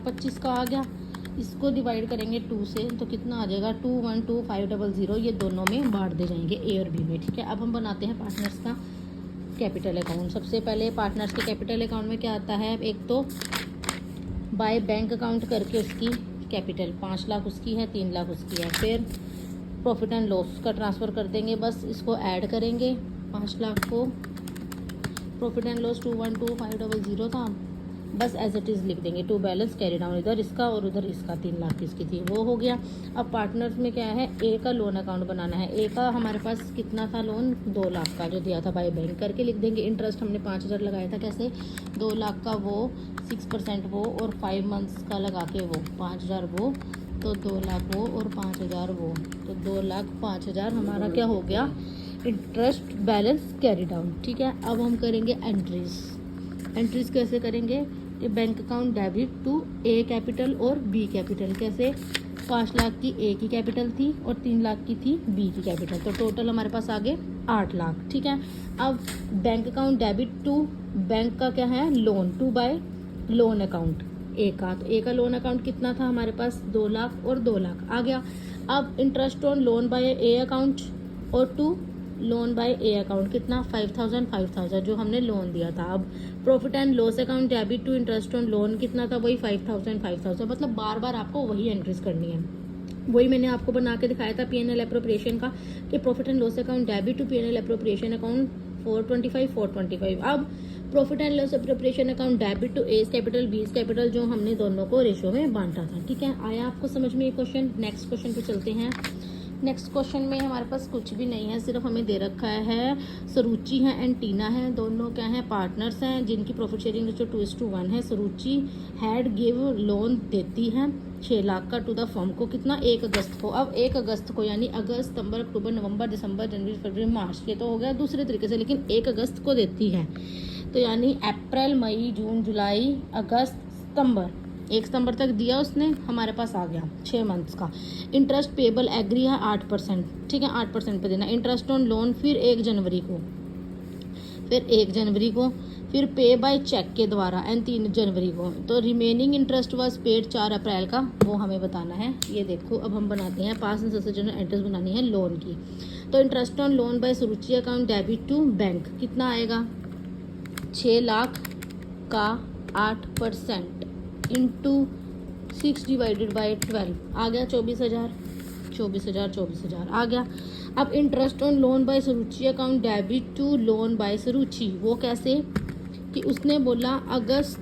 25 का आ गया। इसको डिवाइड करेंगे 2 से तो कितना आ जाएगा 212500, ये दोनों में बांट दे जाएंगे ए और बी में। ठीक है, अब हम बनाते हैं पार्टनर्स का कैपिटल अकाउंट। सबसे पहले पार्टनर्स के कैपिटल अकाउंट में क्या आता है, एक तो बाय बैंक अकाउंट करके उसकी कैपिटल 5 लाख उसकी है, 3 लाख उसकी है। फिर प्रॉफिट एंड लॉस का ट्रांसफ़र कर देंगे, बस इसको ऐड करेंगे 5 लाख को। प्रॉफिट एंड लॉस 212500 था, बस एज इट इज़ लिख देंगे। टू बैलेंस कैरी डाउन, इधर इसका और उधर इसका 3 लाख इसकी थी, वो हो गया। अब पार्टनर्स में क्या है, ए का लोन अकाउंट बनाना है। ए का हमारे पास कितना था लोन, 2 लाख का जो दिया था बाय बैंक करके लिख देंगे। इंटरेस्ट हमने 5000 लगाया था, कैसे 2 लाख का वो 6% वो और 5 मंथ्स का लगा के वो 5000 वो, तो 2 लाख वो और 5000 वो, तो 2,05,000 हमारा क्या हो गया, इंटरेस्ट बैलेंस कैरी डाउन। ठीक है, अब हम करेंगे एंट्रीज कैसे करेंगे, कि bank account debit to A capital और बी कैपिटल। कैसे, 5 लाख की ए की कैपिटल थी और 3 लाख की थी बी की कैपिटल, तो टोटल हमारे पास आ गए 8 लाख। ठीक है, अब bank account debit to bank का क्या है, loan, to by loan account A का, तो ए का लोन अकाउंट कितना था हमारे पास, 2 लाख और 2 लाख आ गया। अब interest on loan by A account और to loan by A account कितना, 5000 जो हमने लोन दिया था। अब profit and loss account debit to interest on loan कितना था, वही 5000, मतलब बार बार आपको वही एंट्रीज करनी है। वही मैंने आपको बना के दिखाया था पीएनएल एप्रोप्रिएशन का, कि profit and loss account debit to PNL appropriation account 425। अब profit and loss appropriation account debit to A's capital B's capital, जो हमने दोनों को रेशो में बांटा था। ठीक है, आया आपको समझ में ये क्वेश्चन। नेक्स्ट क्वेश्चन पे चलते हैं। नेक्स्ट क्वेश्चन में हमारे पास कुछ भी नहीं है, सिर्फ हमें दे रखा है सरुचि है एंड टीना है, दोनों क्या हैं, पार्टनर्स हैं, जिनकी प्रॉफिट शेयरिंग रेशो 2:1 है। सरुचि हैड गिव लोन देती है 6 लाख का टू द फर्म को, कितना, 1 अगस्त को। अब 1 अगस्त को यानी अगस्त, सितंबर, अक्टूबर, नवंबर, दिसंबर, जनवरी, फरवरी, मार्च, ये तो हो गया दूसरे तरीके से, लेकिन 1 अगस्त को देती है, तो यानी अप्रैल, मई, जून, जुलाई, अगस्त, सितंबर, 1 सितंबर तक दिया उसने, हमारे पास आ गया 6 मंथ्स का। इंटरेस्ट पेबल एग्री है 8%। ठीक है, 8% पे देना। इंटरेस्ट ऑन लोन फिर 1 जनवरी को, फिर पे बाय चेक के द्वारा एंड 3 जनवरी को। तो रिमेनिंग इंटरेस्ट वाज पेड 4 अप्रैल का, वो हमें बताना है। ये देखो, अब हम बनाते हैं पास एंड सब्सिक्वेंट एंट्रीज बनानी है लोन की। तो interest on loan by Suruchi account debit to bank कितना आएगा, 6 लाख का 8% इंटू 6 डिवाइडेड बाई 12 आ गया 24,000 आ गया। अब interest on loan by Saruchi account debit to loan by Saruchi, वो कैसे, कि उसने बोला अगस्त